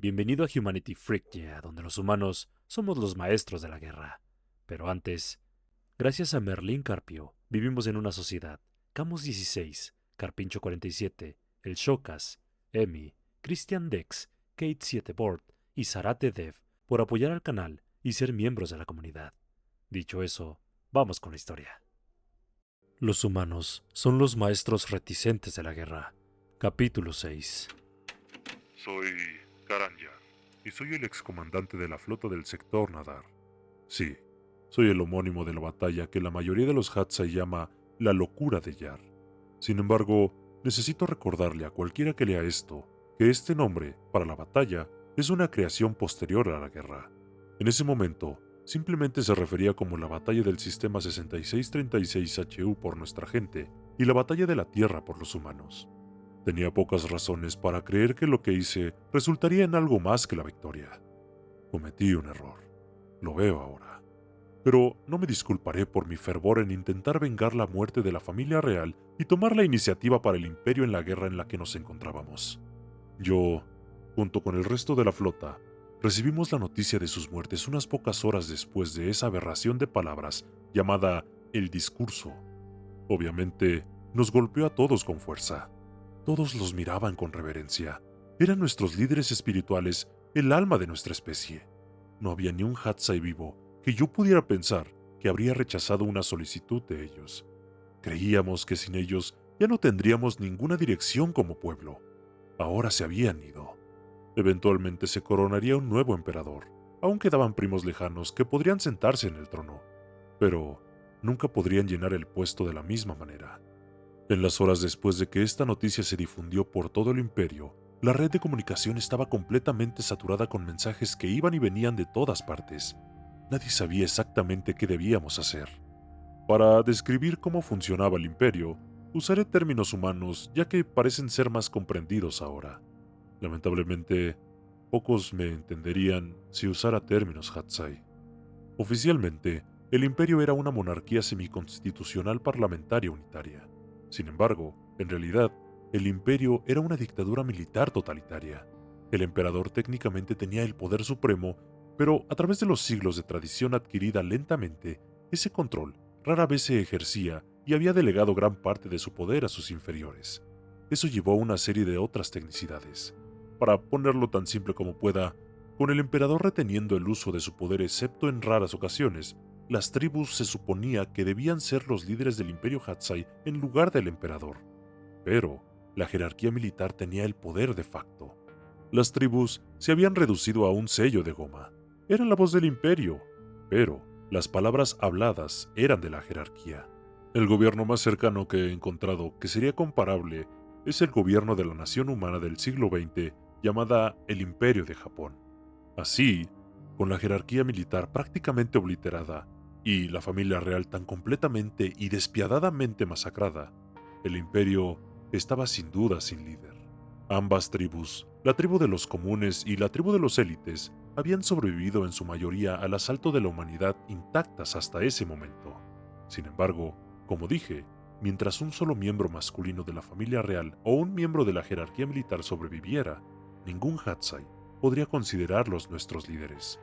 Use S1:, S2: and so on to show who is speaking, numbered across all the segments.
S1: Bienvenido a Humanity Freak, donde los humanos somos los maestros de la guerra. Pero antes, gracias a Merlín Carpio, vivimos en una sociedad. Camus 16, Carpincho 47, El Shocas, Emi, Christian Dex, Kate 7 Board y Zarate Dev por apoyar al canal y ser miembros de la comunidad. Dicho eso, vamos con la historia. Los humanos son los maestros reticentes de la guerra. Capítulo 6.
S2: Soy Karanya, y soy el excomandante de la flota del sector Nadar. Sí, soy el homónimo de la batalla que la mayoría de los Hatsai llama la locura de Yar. Sin embargo, necesito recordarle a cualquiera que lea esto, que este nombre, para la batalla, es una creación posterior a la guerra. En ese momento, simplemente se refería como la batalla del sistema 6636HU por nuestra gente y la batalla de la Tierra por los humanos. Tenía pocas razones para creer que lo que hice resultaría en algo más que la victoria. Cometí un error. Lo veo ahora. Pero no me disculparé por mi fervor en intentar vengar la muerte de la familia real y tomar la iniciativa para el imperio en la guerra en la que nos encontrábamos. Yo, junto con el resto de la flota, recibimos la noticia de sus muertes unas pocas horas después de esa aberración de palabras llamada el discurso. Obviamente, nos golpeó a todos con fuerza. Todos los miraban con reverencia. Eran nuestros líderes espirituales, el alma de nuestra especie. No había ni un Hatsai vivo que yo pudiera pensar que habría rechazado una solicitud de ellos. Creíamos que sin ellos ya no tendríamos ninguna dirección como pueblo. Ahora se habían ido. Eventualmente se coronaría un nuevo emperador. Aún quedaban primos lejanos que podrían sentarse en el trono, pero nunca podrían llenar el puesto de la misma manera. En las horas después de que esta noticia se difundió por todo el imperio, la red de comunicación estaba completamente saturada con mensajes que iban y venían de todas partes. Nadie sabía exactamente qué debíamos hacer. Para describir cómo funcionaba el imperio, usaré términos humanos ya que parecen ser más comprendidos ahora. Lamentablemente, pocos me entenderían si usara términos Hatsai. Oficialmente, el imperio era una monarquía semiconstitucional parlamentaria unitaria. Sin embargo, en realidad, el imperio era una dictadura militar totalitaria. El emperador técnicamente tenía el poder supremo, pero a través de los siglos de tradición adquirida lentamente, ese control rara vez se ejercía y había delegado gran parte de su poder a sus inferiores. Eso llevó a una serie de otras tecnicidades. Para ponerlo tan simple como pueda, con el emperador reteniendo el uso de su poder excepto en raras ocasiones, las tribus se suponía que debían ser los líderes del imperio Hatsai en lugar del emperador. Pero la jerarquía militar tenía el poder de facto. Las tribus se habían reducido a un sello de goma. Eran la voz del imperio, pero las palabras habladas eran de la jerarquía. El gobierno más cercano que he encontrado que sería comparable es el gobierno de la nación humana del siglo XX llamada el Imperio de Japón. Así, con la jerarquía militar prácticamente obliterada y la familia real tan completamente y despiadadamente masacrada, el imperio estaba sin duda sin líder. Ambas tribus, la tribu de los comunes y la tribu de los élites, habían sobrevivido en su mayoría al asalto de la humanidad intactas hasta ese momento. Sin embargo, como dije, mientras un solo miembro masculino de la familia real o un miembro de la jerarquía militar sobreviviera, ningún Hatsai podría considerarlos nuestros líderes.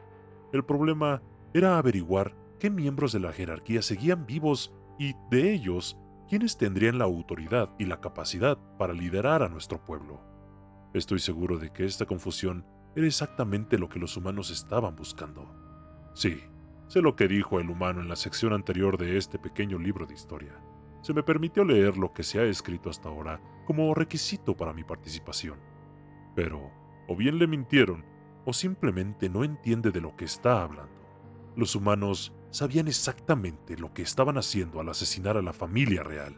S2: El problema era averiguar qué miembros de la jerarquía seguían vivos y, de ellos, quiénes tendrían la autoridad y la capacidad para liderar a nuestro pueblo. Estoy seguro de que esta confusión era exactamente lo que los humanos estaban buscando. Sí, sé lo que dijo el humano en la sección anterior de este pequeño libro de historia. Se me permitió leer lo que se ha escrito hasta ahora como requisito para mi participación. Pero, o bien le mintieron, o simplemente no entiende de lo que está hablando. Los humanos sabían exactamente lo que estaban haciendo al asesinar a la familia real.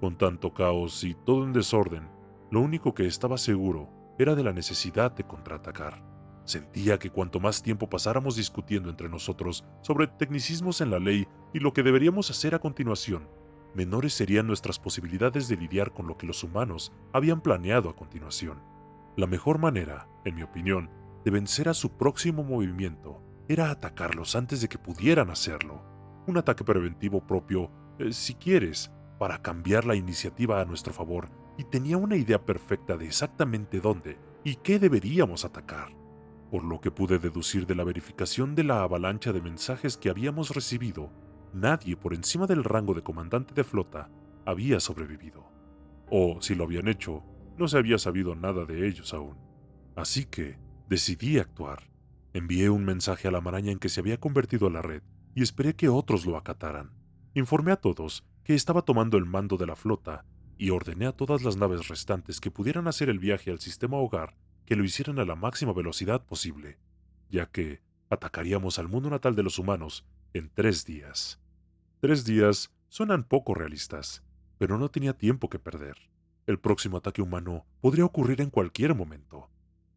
S2: Con tanto caos y todo en desorden, lo único que estaba seguro era de la necesidad de contraatacar. Sentía que cuanto más tiempo pasáramos discutiendo entre nosotros sobre tecnicismos en la ley y lo que deberíamos hacer a continuación, menores serían nuestras posibilidades de lidiar con lo que los humanos habían planeado a continuación. La mejor manera, en mi opinión, de vencer a su próximo movimiento era atacarlos antes de que pudieran hacerlo. Un ataque preventivo propio, si quieres, para cambiar la iniciativa a nuestro favor, y tenía una idea perfecta de exactamente dónde y qué deberíamos atacar, por lo que pude deducir de la verificación de la avalancha de mensajes que habíamos recibido, nadie por encima del rango de comandante de flota había sobrevivido. O, si lo habían hecho, no se había sabido nada de ellos aún. Así que decidí actuar. Envié un mensaje a la maraña en que se había convertido la red y esperé que otros lo acataran. Informé a todos que estaba tomando el mando de la flota y ordené a todas las naves restantes que pudieran hacer el viaje al sistema hogar que lo hicieran a la máxima velocidad posible, ya que atacaríamos al mundo natal de los humanos en 3 días. 3 días suenan poco realistas, pero no tenía tiempo que perder. El próximo ataque humano podría ocurrir en cualquier momento.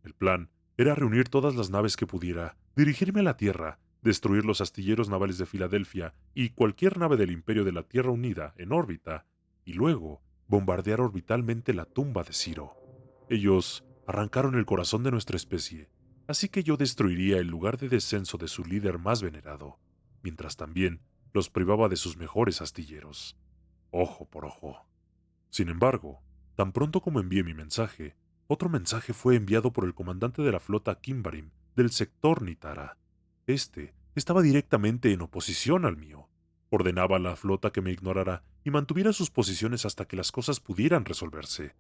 S2: El plan era reunir todas las naves que pudiera, dirigirme a la Tierra, destruir los astilleros navales de Filadelfia y cualquier nave del Imperio de la Tierra Unida en órbita, y luego bombardear orbitalmente la tumba de Ciro. Ellos arrancaron el corazón de nuestra especie, así que yo destruiría el lugar de descenso de su líder más venerado, mientras también los privaba de sus mejores astilleros. Ojo por ojo. Sin embargo, tan pronto como envié mi mensaje, otro mensaje fue enviado por el comandante de la flota Kimbarim del sector Nitara. Este estaba directamente en oposición al mío. Ordenaba a la flota que me ignorara y mantuviera sus posiciones hasta que las cosas pudieran resolverse.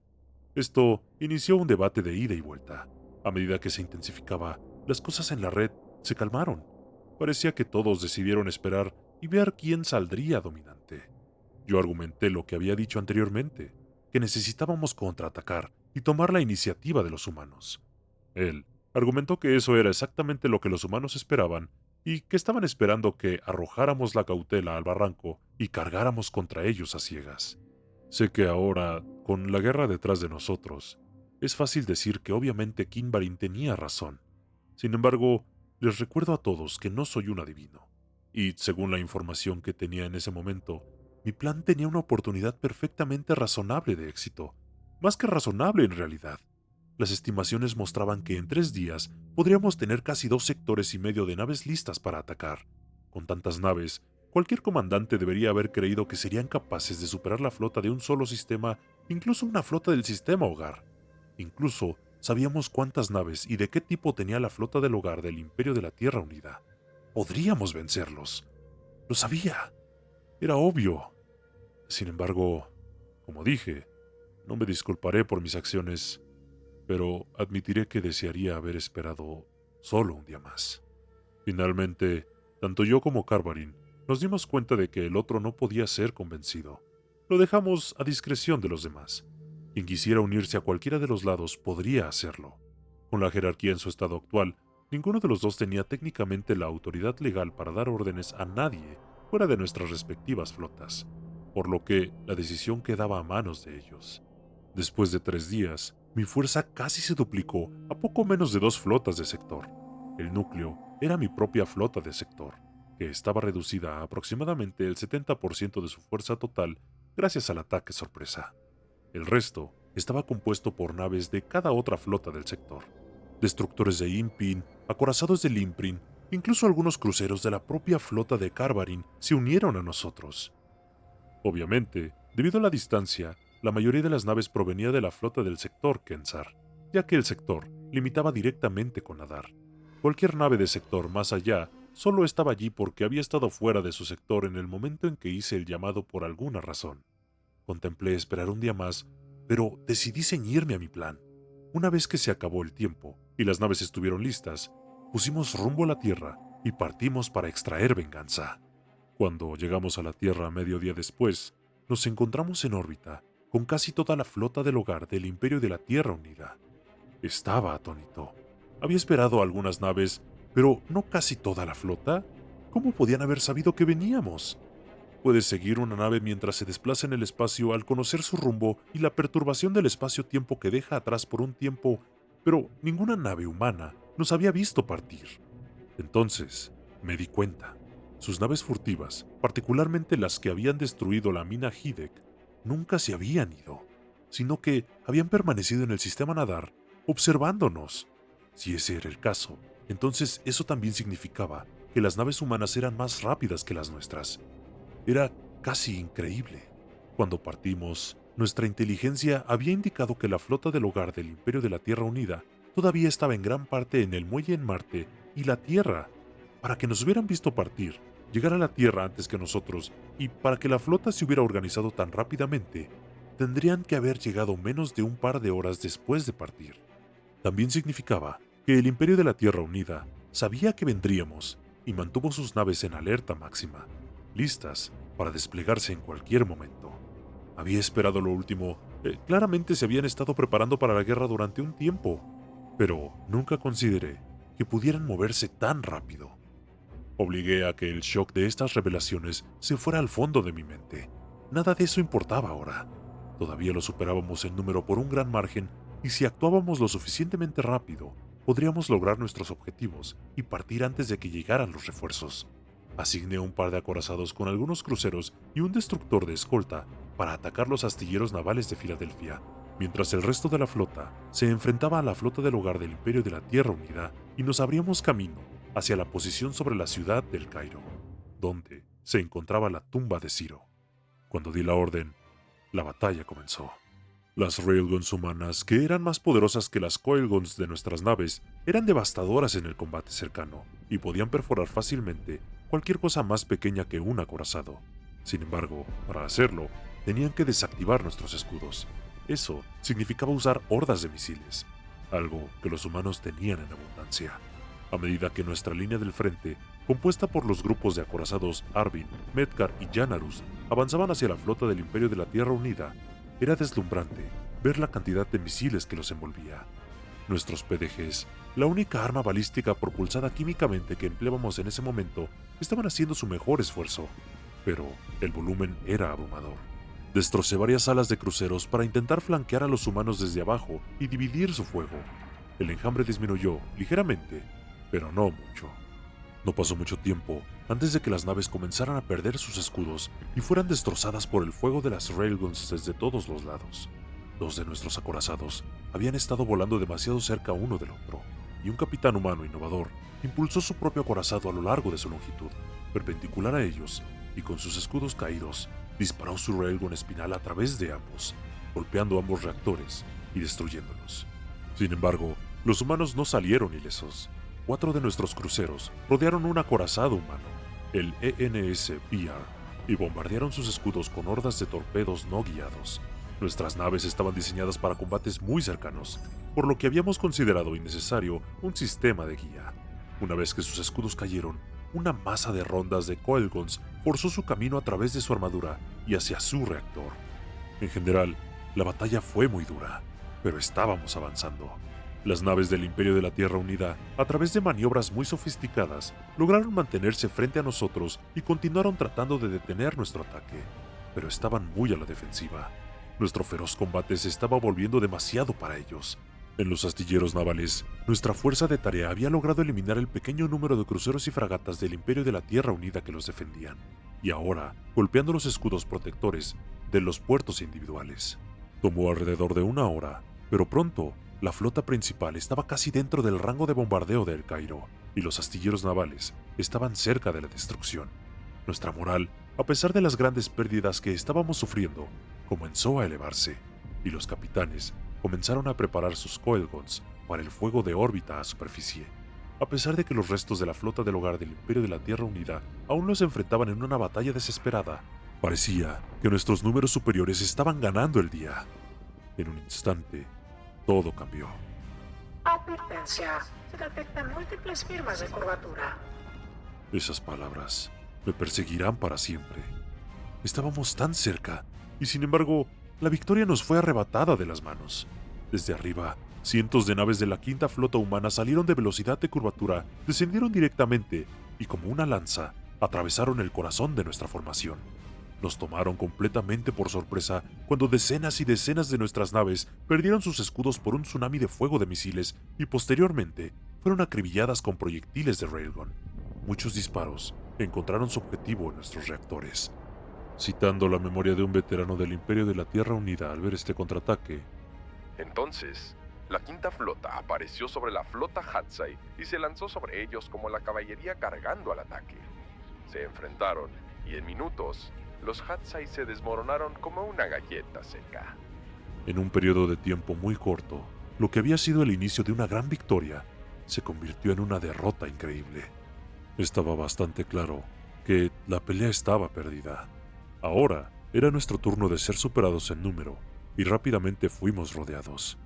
S2: Esto inició un debate de ida y vuelta. A medida que se intensificaba, las cosas en la red se calmaron. Parecía que todos decidieron esperar y ver quién saldría dominante. Yo argumenté lo que había dicho anteriormente, que necesitábamos contraatacar y tomar la iniciativa de los humanos. Él argumentó que eso era exactamente lo que los humanos esperaban y que estaban esperando que arrojáramos la cautela al barranco y cargáramos contra ellos a ciegas. Sé que ahora, con la guerra detrás de nosotros, es fácil decir que obviamente Kinbarin tenía razón. Sin embargo, les recuerdo a todos que no soy un adivino, y según la información que tenía en ese momento, mi plan tenía una oportunidad perfectamente razonable de éxito, más que razonable en realidad. Las estimaciones mostraban que en 3 días podríamos tener casi 2,5 sectores de naves listas para atacar. Con tantas naves, cualquier comandante debería haber creído que serían capaces de superar la flota de un solo sistema, incluso una flota del sistema hogar. Incluso sabíamos cuántas naves y de qué tipo tenía la flota del hogar del Imperio de la Tierra Unida. Podríamos vencerlos. Lo sabía. Era obvio. Sin embargo, como dije, no me disculparé por mis acciones, pero admitiré que desearía haber esperado solo un día más. Finalmente, tanto yo como Carvarin nos dimos cuenta de que el otro no podía ser convencido. Lo dejamos a discreción de los demás. Quien quisiera unirse a cualquiera de los lados podría hacerlo. Con la jerarquía en su estado actual, ninguno de los dos tenía técnicamente la autoridad legal para dar órdenes a nadie fuera de nuestras respectivas flotas, por lo que la decisión quedaba a manos de ellos. Después de 3 días, mi fuerza casi se duplicó a poco menos de 2 flotas de sector. El núcleo era mi propia flota de sector, que estaba reducida a aproximadamente el 70% de su fuerza total gracias al ataque sorpresa. El resto estaba compuesto por naves de cada otra flota del sector, destructores de Impin, acorazados del Imprin, incluso algunos cruceros de la propia flota de Carvarin se unieron a nosotros. Obviamente, debido a la distancia, la mayoría de las naves provenía de la flota del sector Kensar, ya que el sector limitaba directamente con Adar. Cualquier nave de sector más allá solo estaba allí porque había estado fuera de su sector en el momento en que hice el llamado por alguna razón. Contemplé esperar un día más, pero decidí ceñirme a mi plan. Una vez que se acabó el tiempo y las naves estuvieron listas, pusimos rumbo a la Tierra y partimos para extraer venganza. Cuando llegamos a la Tierra a mediodía después, nos encontramos en órbita con casi toda la flota del hogar del Imperio de la Tierra Unida. Estaba atónito. Había esperado algunas naves, pero ¿no casi toda la flota? ¿Cómo podían haber sabido que veníamos? Puedes seguir una nave mientras se desplaza en el espacio al conocer su rumbo y la perturbación del espacio-tiempo que deja atrás por un tiempo, pero ninguna nave humana nos había visto partir. Entonces, me di cuenta. Sus naves furtivas, particularmente las que habían destruido la mina Hidek, nunca se habían ido, sino que habían permanecido en el sistema Nadar, observándonos. Si ese era el caso, entonces eso también significaba que las naves humanas eran más rápidas que las nuestras. Era casi increíble. Cuando partimos, Nuestra inteligencia había indicado que la flota del hogar del Imperio de la Tierra Unida todavía estaba en gran parte en el muelle en Marte y la Tierra. Para que nos hubieran visto partir, llegar a la Tierra antes que nosotros, y para que la flota se hubiera organizado tan rápidamente, tendrían que haber llegado menos de un par de horas después de partir. También significaba que el Imperio de la Tierra Unida sabía que vendríamos y mantuvo sus naves en alerta máxima, listas para desplegarse en cualquier momento. Había esperado lo último. Claramente se habían estado preparando para la guerra durante un tiempo, pero nunca consideré que pudieran moverse tan rápido. Obligué a que el shock de estas revelaciones se fuera al fondo de mi mente. Nada de eso importaba ahora. Todavía lo superábamos en número por un gran margen, y si actuábamos lo suficientemente rápido, podríamos lograr nuestros objetivos y partir antes de que llegaran los refuerzos. Asigné un par de acorazados con algunos cruceros y un destructor de escolta para atacar los astilleros navales de Filadelfia, mientras el resto de la flota se enfrentaba a la flota del hogar del Imperio de la Tierra Unida, y nos abríamos camino hacia la posición sobre la ciudad del Cairo, donde se encontraba la tumba de Ciro. Cuando di la orden, la batalla comenzó. Las railguns humanas, que eran más poderosas que las coilguns de nuestras naves, eran devastadoras en el combate cercano y podían perforar fácilmente cualquier cosa más pequeña que un acorazado. Sin embargo, para hacerlo, tenían que desactivar nuestros escudos. Eso significaba usar hordas de misiles, algo que los humanos tenían en abundancia. A medida que nuestra línea del frente, compuesta por los grupos de acorazados Arvin, Medkar y Yanarus, avanzaban hacia la flota del Imperio de la Tierra Unida, era deslumbrante ver la cantidad de misiles que los envolvía. Nuestros PDGs, la única arma balística propulsada químicamente que empleábamos en ese momento, estaban haciendo su mejor esfuerzo, pero el volumen era abrumador. Destrocé varias alas de cruceros para intentar flanquear a los humanos desde abajo y dividir su fuego. El enjambre disminuyó ligeramente, pero no mucho. No pasó mucho tiempo antes de que las naves comenzaran a perder sus escudos y fueran destrozadas por el fuego de las railguns desde todos los lados. Dos de nuestros acorazados habían estado volando demasiado cerca uno del otro, y un capitán humano innovador impulsó su propio acorazado a lo largo de su longitud, perpendicular a ellos, y con sus escudos caídos, disparó su railgun espinal a través de ambos, golpeando ambos reactores y destruyéndolos. Sin embargo, los humanos no salieron ilesos. 4 de nuestros cruceros rodearon un acorazado humano, el ENS-PR, y bombardearon sus escudos con hordas de torpedos no guiados. Nuestras naves estaban diseñadas para combates muy cercanos, por lo que habíamos considerado innecesario un sistema de guía. Una vez que sus escudos cayeron, una masa de rondas de coilguns forzó su camino a través de su armadura y hacia su reactor. En general, la batalla fue muy dura, pero estábamos avanzando. Las naves del Imperio de la Tierra Unida, a través de maniobras muy sofisticadas, lograron mantenerse frente a nosotros y continuaron tratando de detener nuestro ataque, pero estaban muy a la defensiva. Nuestro feroz combate se estaba volviendo demasiado para ellos. En los astilleros navales, nuestra fuerza de tarea había logrado eliminar el pequeño número de cruceros y fragatas del Imperio de la Tierra Unida que los defendían, y ahora, golpeando los escudos protectores de los puertos individuales. Tomó alrededor de una hora, pero pronto, la flota principal estaba casi dentro del rango de bombardeo de El Cairo, y los astilleros navales estaban cerca de la destrucción. Nuestra moral, a pesar de las grandes pérdidas que estábamos sufriendo, comenzó a elevarse, y los capitanes comenzaron a preparar sus coilguns para el fuego de órbita a superficie. A pesar de que los restos de la flota del hogar del Imperio de la Tierra Unida aún los enfrentaban en una batalla desesperada, parecía que nuestros números superiores estaban ganando el día. En un instante, todo cambió.
S3: Advertencia. Se detectan múltiples firmas de curvatura.
S2: Esas palabras me perseguirán para siempre. Estábamos tan cerca, y sin embargo, la victoria nos fue arrebatada de las manos. Desde arriba, cientos de naves de la quinta flota humana salieron de velocidad de curvatura, descendieron directamente y como una lanza, atravesaron el corazón de nuestra formación. Nos tomaron completamente por sorpresa cuando decenas y decenas de nuestras naves perdieron sus escudos por un tsunami de fuego de misiles y posteriormente fueron acribilladas con proyectiles de railgun. Muchos disparos encontraron su objetivo en nuestros reactores. Citando la memoria de un veterano del Imperio de la Tierra Unida al ver este contraataque,
S4: entonces, la quinta flota apareció sobre la flota Hatsai y se lanzó sobre ellos como la caballería cargando al ataque. Se enfrentaron y en minutos los Hatsai se desmoronaron como una galleta seca.
S2: En un periodo de tiempo muy corto, lo que había sido el inicio de una gran victoria se convirtió en una derrota increíble. Estaba bastante claro que la pelea estaba perdida. Ahora era nuestro turno de ser superados en número, y rápidamente fuimos rodeados.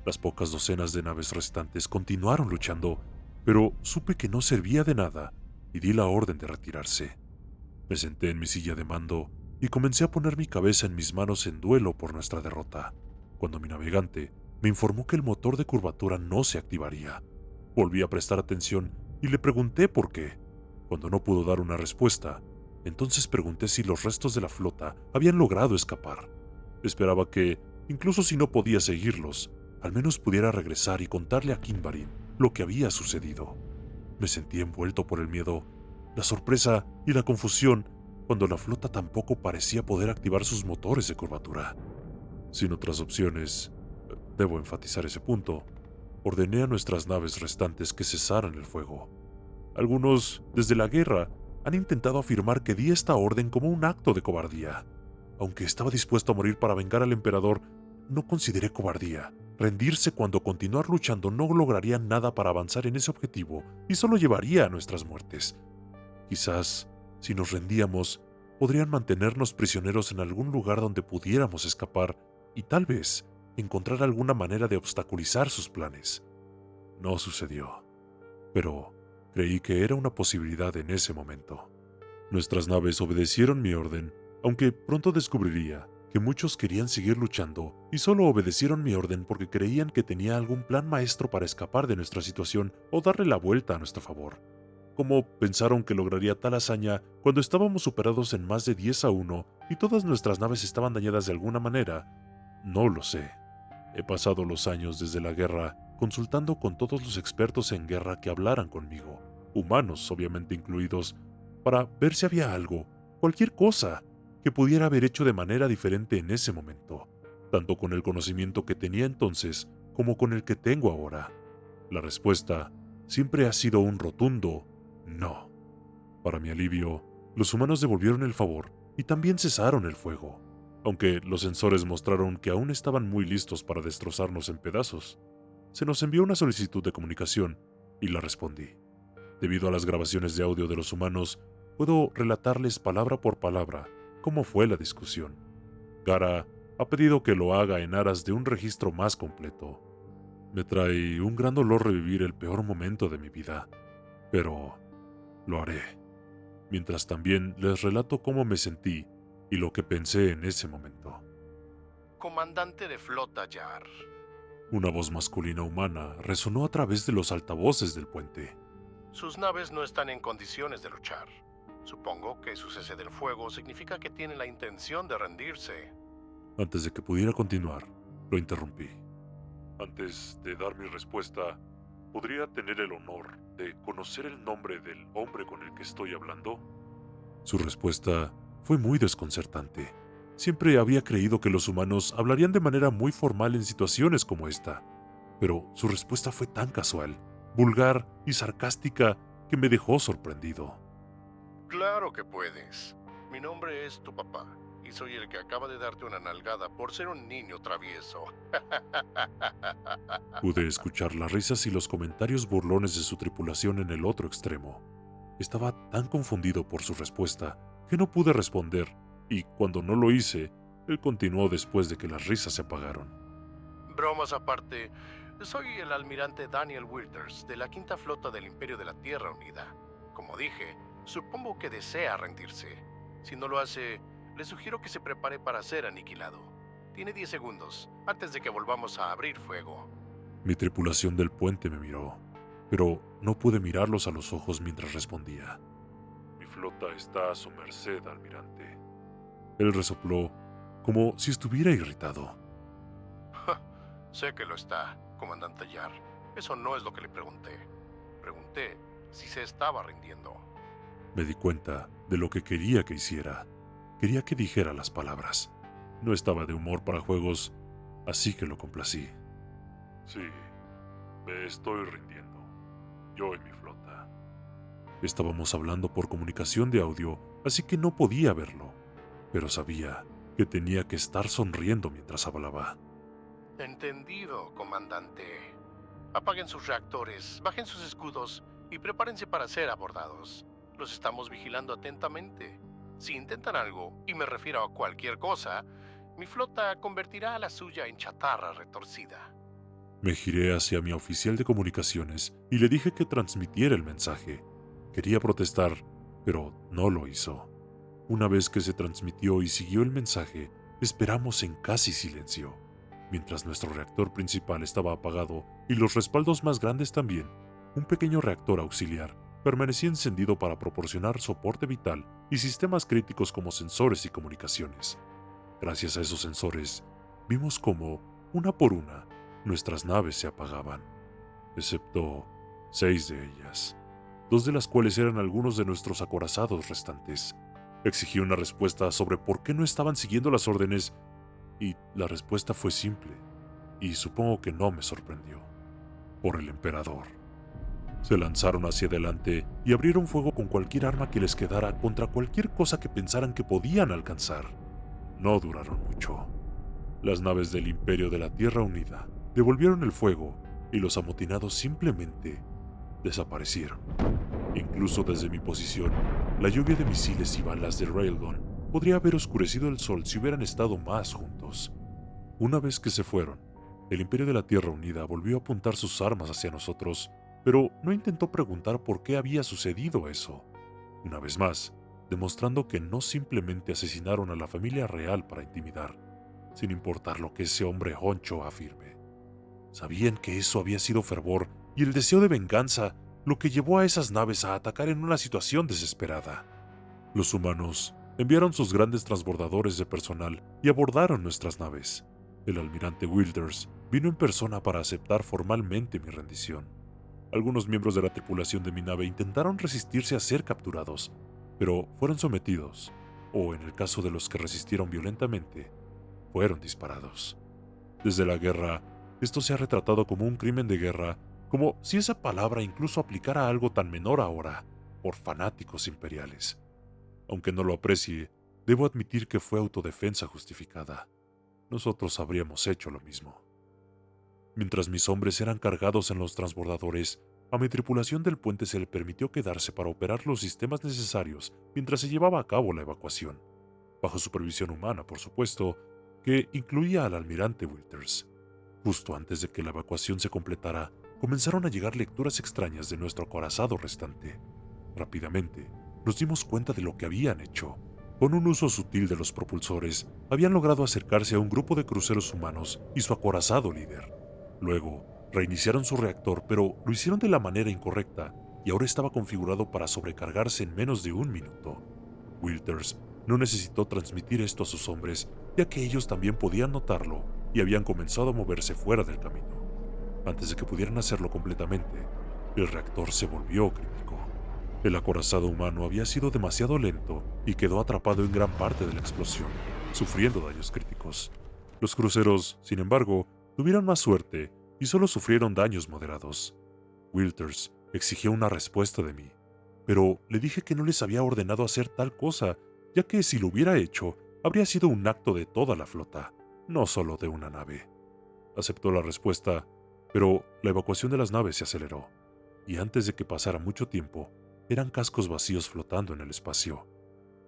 S2: Las pocas docenas de naves restantes continuaron luchando, pero supe que no servía de nada y di la orden de retirarse. Me senté en mi silla de mando y comencé a poner mi cabeza en mis manos en duelo por nuestra derrota, cuando mi navegante me informó que el motor de curvatura no se activaría. Volví a prestar atención y le pregunté por qué. Cuando no pudo dar una respuesta, entonces pregunté si los restos de la flota habían logrado escapar. Esperaba que, incluso si no podía seguirlos, al menos pudiera regresar y contarle a Kinbarin lo que había sucedido. Me sentí envuelto por el miedo, la sorpresa y la confusión cuando la flota tampoco parecía poder activar sus motores de curvatura. Sin otras opciones, debo enfatizar ese punto, ordené a nuestras naves restantes que cesaran el fuego. Algunos, desde la guerra, han intentado afirmar que di esta orden como un acto de cobardía. Aunque estaba dispuesto a morir para vengar al emperador, no consideré cobardía. Rendirse cuando continuar luchando no lograría nada para avanzar en ese objetivo y solo llevaría a nuestras muertes. Quizás, si nos rendíamos, podrían mantenernos prisioneros en algún lugar donde pudiéramos escapar y tal vez encontrar alguna manera de obstaculizar sus planes. No sucedió, pero creí que era una posibilidad en ese momento. Nuestras naves obedecieron mi orden, aunque pronto descubriría que muchos querían seguir luchando y solo obedecieron mi orden porque creían que tenía algún plan maestro para escapar de nuestra situación o darle la vuelta a nuestro favor. ¿Cómo pensaron que lograría tal hazaña cuando estábamos superados en más de 10-1 y todas nuestras naves estaban dañadas de alguna manera? No lo sé. He pasado los años desde la guerra consultando con todos los expertos en guerra que hablaran conmigo, humanos obviamente incluidos, para ver si había algo, cualquier cosa, que pudiera haber hecho de manera diferente en ese momento, tanto con el conocimiento que tenía entonces como con el que tengo ahora. La respuesta siempre ha sido un rotundo no. Para mi alivio, los humanos devolvieron el favor y también cesaron el fuego, aunque los sensores mostraron que aún estaban muy listos para destrozarnos en pedazos. Se nos envió una solicitud de comunicación y la respondí. Debido a las grabaciones de audio de los humanos, puedo relatarles palabra por palabra cómo fue la discusión. Gara ha pedido que lo haga en aras de un registro más completo. Me trae un gran dolor revivir el peor momento de mi vida, pero lo haré, mientras también les relato cómo me sentí y lo que pensé en ese momento.
S5: Comandante de flota Yar.
S2: Una voz masculina humana resonó a través de los altavoces del puente.
S5: Sus naves no están en condiciones de luchar. Supongo que su cese del fuego significa que tienen la intención de rendirse.
S2: Antes de que pudiera continuar, lo interrumpí. Antes de dar mi respuesta, ¿podría tener el honor de conocer el nombre del hombre con el que estoy hablando? Su respuesta fue muy desconcertante. Siempre había creído que los humanos hablarían de manera muy formal en situaciones como esta, pero su respuesta fue tan casual, vulgar y sarcástica que me dejó sorprendido.
S5: Claro que puedes. Mi nombre es tu papá, y soy el que acaba de darte una nalgada por ser un niño travieso.
S2: Pude escuchar las risas y los comentarios burlones de su tripulación en el otro extremo. Estaba tan confundido por su respuesta que no pude responder, y cuando no lo hice, él continuó después de que las risas se apagaron.
S5: Bromas aparte, soy el almirante Daniel Withers de la Quinta Flota del Imperio de la Tierra Unida. Como dije, supongo que desea rendirse. Si no lo hace, le sugiero que se prepare para ser aniquilado. Tiene 10 segundos antes de que volvamos a abrir fuego.
S2: Mi tripulación del puente me miró, pero no pude mirarlos a los ojos mientras respondía. Mi flota está a su merced, almirante. Él resopló, como si estuviera irritado.
S5: Sé que lo está, comandante Yar. Eso no es lo que le pregunté. Pregunté si se estaba rindiendo.
S2: Me di cuenta de lo que quería que hiciera. Quería que dijera las palabras. No estaba de humor para juegos, así que lo complací. Sí, me estoy rindiendo. Yo y mi flota. Estábamos hablando por comunicación de audio, así que no podía verlo. pero sabía que tenía que estar sonriendo mientras hablaba.
S5: Entendido, comandante. Apaguen sus reactores, bajen sus escudos y prepárense para ser abordados. Los estamos vigilando atentamente. Si intentan algo, y me refiero a cualquier cosa, mi flota convertirá a la suya en chatarra retorcida.
S2: Me giré hacia mi oficial de comunicaciones y le dije que transmitiera el mensaje. Quería protestar, pero no lo hizo. Una vez que se transmitió y siguió el mensaje, esperamos en casi silencio. Mientras nuestro reactor principal estaba apagado y los respaldos más grandes también, un pequeño reactor auxiliar permanecía encendido para proporcionar soporte vital y sistemas críticos como sensores y comunicaciones. Gracias a esos sensores, vimos cómo, una por una, nuestras naves se apagaban, excepto 6 de ellas, 2 de las cuales eran algunos de nuestros acorazados restantes. Exigí una respuesta sobre por qué no estaban siguiendo las órdenes y la respuesta fue simple, y supongo que no me sorprendió. Por el emperador. Se lanzaron hacia adelante y abrieron fuego con cualquier arma que les quedara contra cualquier cosa que pensaran que podían alcanzar. No duraron mucho. Las naves del Imperio de la Tierra Unida devolvieron el fuego y los amotinados simplemente desaparecieron. Incluso desde mi posición, la lluvia de misiles y balas de Railgun podría haber oscurecido el sol si hubieran estado más juntos. Una vez que se fueron, el Imperio de la Tierra Unida volvió a apuntar sus armas hacia nosotros, pero no intentó preguntar por qué había sucedido eso. Una vez más, demostrando que no simplemente asesinaron a la familia real para intimidar, sin importar lo que ese hombre honcho afirme. Sabían que eso había sido fervor y el deseo de venganza lo que llevó a esas naves a atacar en una situación desesperada. Los humanos enviaron sus grandes transbordadores de personal y abordaron nuestras naves. El almirante Wilders vino en persona para aceptar formalmente mi rendición. Algunos miembros de la tripulación de mi nave intentaron resistirse a ser capturados, pero fueron sometidos, o en el caso de los que resistieron violentamente, fueron disparados. Desde la guerra, esto se ha retratado como un crimen de guerra, como si esa palabra incluso aplicara a algo tan menor ahora, por fanáticos imperiales. Aunque no lo aprecie, debo admitir que fue autodefensa justificada. Nosotros habríamos hecho lo mismo. Mientras mis hombres eran cargados en los transbordadores, a mi tripulación del puente se le permitió quedarse para operar los sistemas necesarios mientras se llevaba a cabo la evacuación, bajo supervisión humana, por supuesto, que incluía al almirante Withers. Justo antes de que la evacuación se completara, comenzaron a llegar lecturas extrañas de nuestro acorazado restante. Rápidamente, nos dimos cuenta de lo que habían hecho. Con un uso sutil de los propulsores, habían logrado acercarse a un grupo de cruceros humanos y su acorazado líder. Luego, reiniciaron su reactor, pero lo hicieron de la manera incorrecta y ahora estaba configurado para sobrecargarse en menos de 1 minuto. Withers no necesitó transmitir esto a sus hombres, ya que ellos también podían notarlo y habían comenzado a moverse fuera del camino. Antes de que pudieran hacerlo completamente, el reactor se volvió crítico. El acorazado humano había sido demasiado lento y quedó atrapado en gran parte de la explosión, sufriendo daños críticos. Los cruceros, sin embargo, tuvieron más suerte y solo sufrieron daños moderados. Withers exigió una respuesta de mí, pero le dije que no les había ordenado hacer tal cosa, ya que si lo hubiera hecho, habría sido un acto de toda la flota, no solo de una nave. Aceptó la respuesta, pero la evacuación de las naves se aceleró, y antes de que pasara mucho tiempo, eran cascos vacíos flotando en el espacio.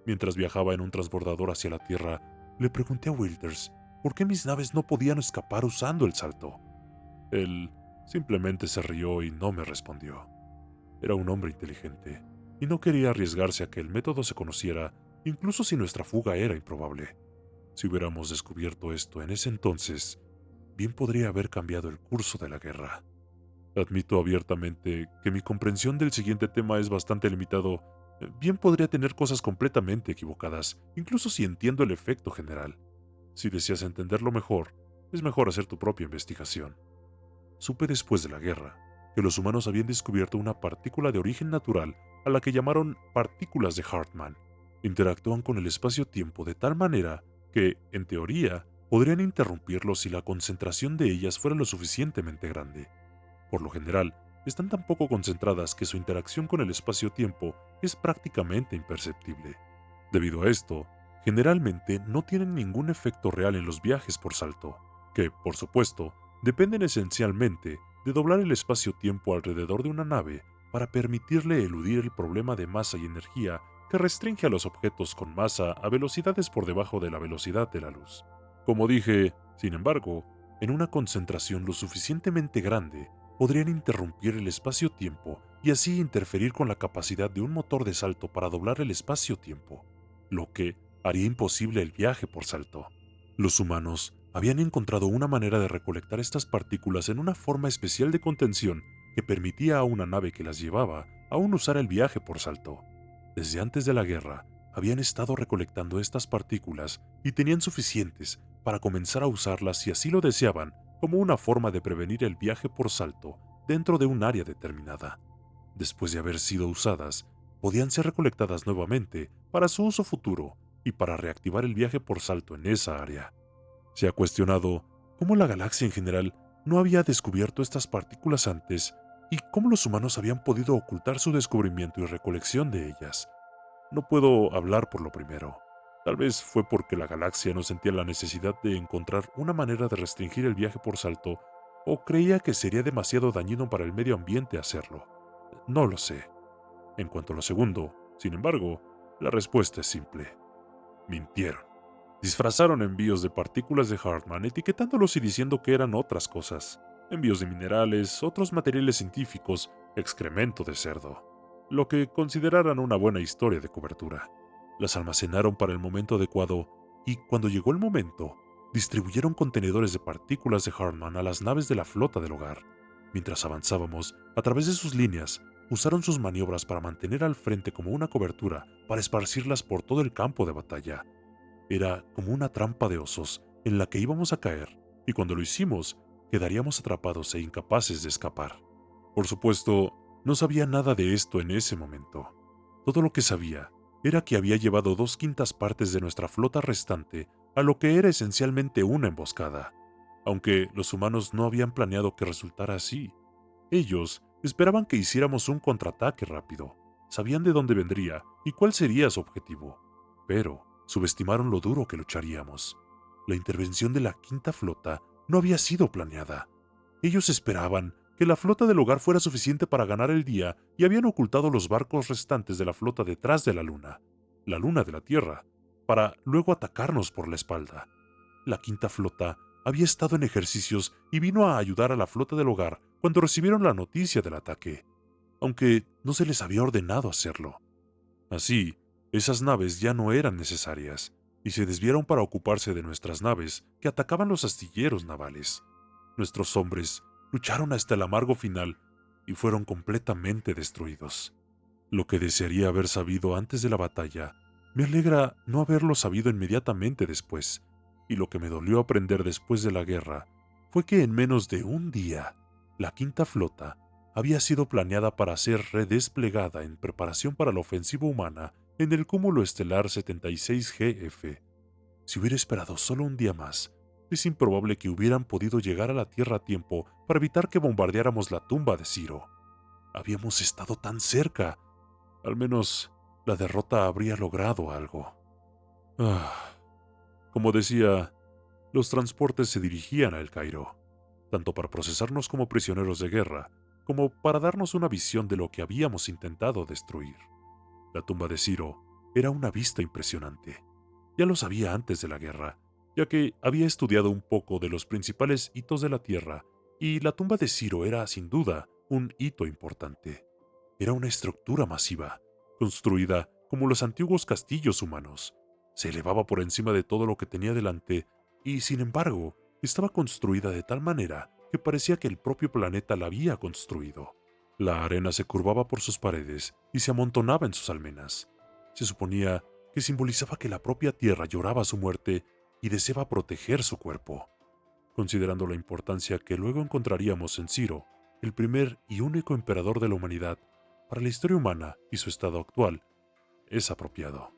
S2: Mientras viajaba en un transbordador hacia la Tierra, le pregunté a Withers por qué mis naves no podían escapar usando el salto. Él simplemente se rió y no me respondió. Era un hombre inteligente, y no quería arriesgarse a que el método se conociera, incluso si nuestra fuga era improbable. Si hubiéramos descubierto esto en ese entonces, bien podría haber cambiado el curso de la guerra. Admito abiertamente que mi comprensión del siguiente tema es bastante limitado. Bien podría tener cosas completamente equivocadas, incluso si entiendo el efecto general. Si deseas entenderlo mejor, es mejor hacer tu propia investigación. Supe después de la guerra que los humanos habían descubierto una partícula de origen natural a la que llamaron partículas de Hartmann. Interactúan con el espacio-tiempo de tal manera que, en teoría, podrían interrumpirlo si la concentración de ellas fuera lo suficientemente grande. Por lo general, están tan poco concentradas que su interacción con el espacio-tiempo es prácticamente imperceptible. Debido a esto, generalmente no tienen ningún efecto real en los viajes por salto, que, por supuesto, dependen esencialmente de doblar el espacio-tiempo alrededor de una nave para permitirle eludir el problema de masa y energía que restringe a los objetos con masa a velocidades por debajo de la velocidad de la luz. Como dije, sin embargo, en una concentración lo suficientemente grande, podrían interrumpir el espacio-tiempo y así interferir con la capacidad de un motor de salto para doblar el espacio-tiempo, lo que haría imposible el viaje por salto. Los humanos habían encontrado una manera de recolectar estas partículas en una forma especial de contención que permitía a una nave que las llevaba aún usar el viaje por salto. Desde antes de la guerra, habían estado recolectando estas partículas y tenían suficientes para comenzar a usarlas si así lo deseaban, como una forma de prevenir el viaje por salto dentro de un área determinada. Después de haber sido usadas, podían ser recolectadas nuevamente para su uso futuro y para reactivar el viaje por salto en esa área. Se ha cuestionado cómo la galaxia en general no había descubierto estas partículas antes y cómo los humanos habían podido ocultar su descubrimiento y recolección de ellas. No puedo hablar por lo primero. Tal vez fue porque la galaxia no sentía la necesidad de encontrar una manera de restringir el viaje por salto o creía que sería demasiado dañino para el medio ambiente hacerlo. No lo sé. En cuanto a lo segundo, sin embargo, la respuesta es simple. Mintieron. Disfrazaron envíos de partículas de Hartman etiquetándolos y diciendo que eran otras cosas. Envíos de minerales, otros materiales científicos, excremento de cerdo. Lo que consideraran una buena historia de cobertura. Las almacenaron para el momento adecuado y, cuando llegó el momento, distribuyeron contenedores de partículas de Hartman a las naves de la flota del hogar. Mientras avanzábamos, a través de sus líneas, usaron sus maniobras para mantener al frente como una cobertura para esparcirlas por todo el campo de batalla. Era como una trampa de osos en la que íbamos a caer, y cuando lo hicimos, quedaríamos atrapados e incapaces de escapar. Por supuesto, no sabía nada de esto en ese momento. Todo lo que sabía era que había llevado 2/5 partes de nuestra flota restante a lo que era esencialmente una emboscada, aunque los humanos no habían planeado que resultara así. Ellos esperaban que hiciéramos un contraataque rápido, sabían de dónde vendría y cuál sería su objetivo, pero subestimaron lo duro que lucharíamos. La intervención de la Quinta Flota no había sido planeada. Ellos esperaban que la flota del hogar fuera suficiente para ganar el día y habían ocultado los barcos restantes de la flota detrás de la luna de la Tierra, para luego atacarnos por la espalda. La Quinta Flota había estado en ejercicios y vino a ayudar a la flota del hogar cuando recibieron la noticia del ataque, aunque no se les había ordenado hacerlo. Así, esas naves ya no eran necesarias, y se desviaron para ocuparse de nuestras naves que atacaban los astilleros navales. Nuestros hombres lucharon hasta el amargo final y fueron completamente destruidos. Lo que desearía haber sabido antes de la batalla, me alegra no haberlo sabido inmediatamente después, y lo que me dolió aprender después de la guerra fue que en menos de un día, la Quinta Flota había sido planeada para ser redesplegada en preparación para la ofensiva humana en el cúmulo estelar 76GF. Si hubiera esperado solo un día más, es improbable que hubieran podido llegar a la Tierra a tiempo para evitar que bombardeáramos la tumba de Ciro. Habíamos estado tan cerca. Al menos la derrota habría logrado algo. Como decía, los transportes se dirigían a El Cairo, tanto para procesarnos como prisioneros de guerra, como para darnos una visión de lo que habíamos intentado destruir. La tumba de Ciro era una vista impresionante. Ya lo sabía antes de la guerra, ya que había estudiado un poco de los principales hitos de la Tierra, y la tumba de Ciro era, sin duda, un hito importante. Era una estructura masiva, construida como los antiguos castillos humanos. Se elevaba por encima de todo lo que tenía delante, y, sin embargo, estaba construida de tal manera que parecía que el propio planeta la había construido. La arena se curvaba por sus paredes y se amontonaba en sus almenas. Se suponía que simbolizaba que la propia Tierra lloraba su muerte y deseaba proteger su cuerpo. Considerando la importancia que luego encontraríamos en Ciro, el primer y único emperador de la humanidad, para la historia humana y su estado actual, es apropiado.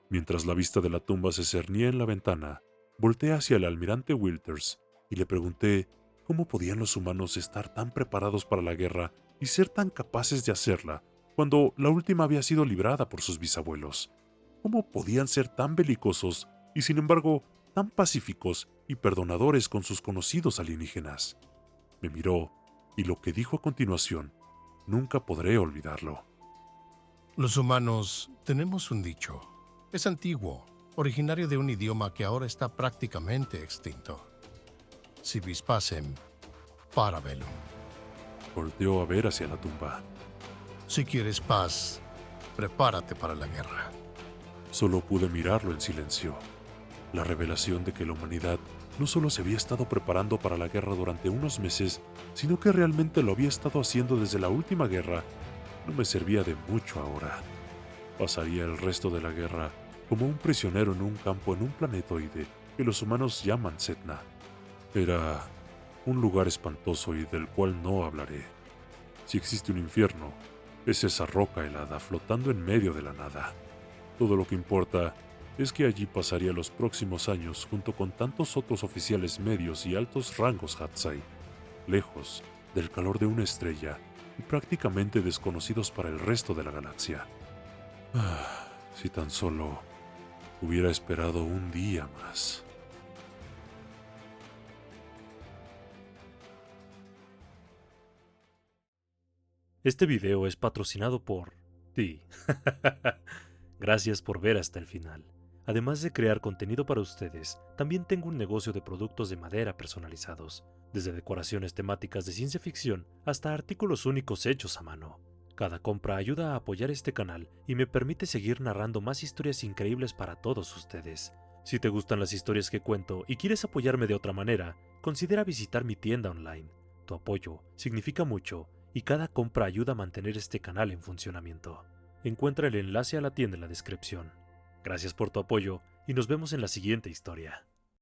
S2: Mientras la vista de la tumba se cernía en la ventana, volteé hacia el almirante Wilters y le pregunté cómo podían los humanos estar tan preparados para la guerra y ser tan capaces de hacerla cuando la última había sido librada por sus bisabuelos. ¿Cómo podían ser tan belicosos y sin embargo tan pacíficos y perdonadores con sus conocidos alienígenas? Me miró y lo que dijo a continuación, nunca podré olvidarlo.
S5: Los humanos tenemos un dicho. Es antiguo, originario de un idioma que ahora está prácticamente extinto. Si vis pacem, para bellum.
S2: Volteó a ver hacia la tumba.
S5: Si quieres paz, prepárate para la guerra.
S2: Solo pude mirarlo en silencio. La revelación de que la humanidad no solo se había estado preparando para la guerra durante unos meses, sino que realmente lo había estado haciendo desde la última guerra, no me servía de mucho ahora. Pasaría el resto de la guerra como un prisionero en un campo en un planetoide que los humanos llaman Setna. Era un lugar espantoso y del cual no hablaré. Si existe un infierno, es esa roca helada flotando en medio de la nada. Todo lo que importa es que allí pasaría los próximos años junto con tantos otros oficiales medios y altos rangos Hatsai, lejos del calor de una estrella y prácticamente desconocidos para el resto de la galaxia. Si tan solo hubiera esperado un día más.
S1: Este video es patrocinado por ti. Gracias por ver hasta el final. Además de crear contenido para ustedes, también tengo un negocio de productos de madera personalizados, desde decoraciones temáticas de ciencia ficción hasta artículos únicos hechos a mano. Cada compra ayuda a apoyar este canal y me permite seguir narrando más historias increíbles para todos ustedes. Si te gustan las historias que cuento y quieres apoyarme de otra manera, considera visitar mi tienda online. Tu apoyo significa mucho y cada compra ayuda a mantener este canal en funcionamiento. Encuentra el enlace a la tienda en la descripción. Gracias por tu apoyo y nos vemos en la siguiente historia.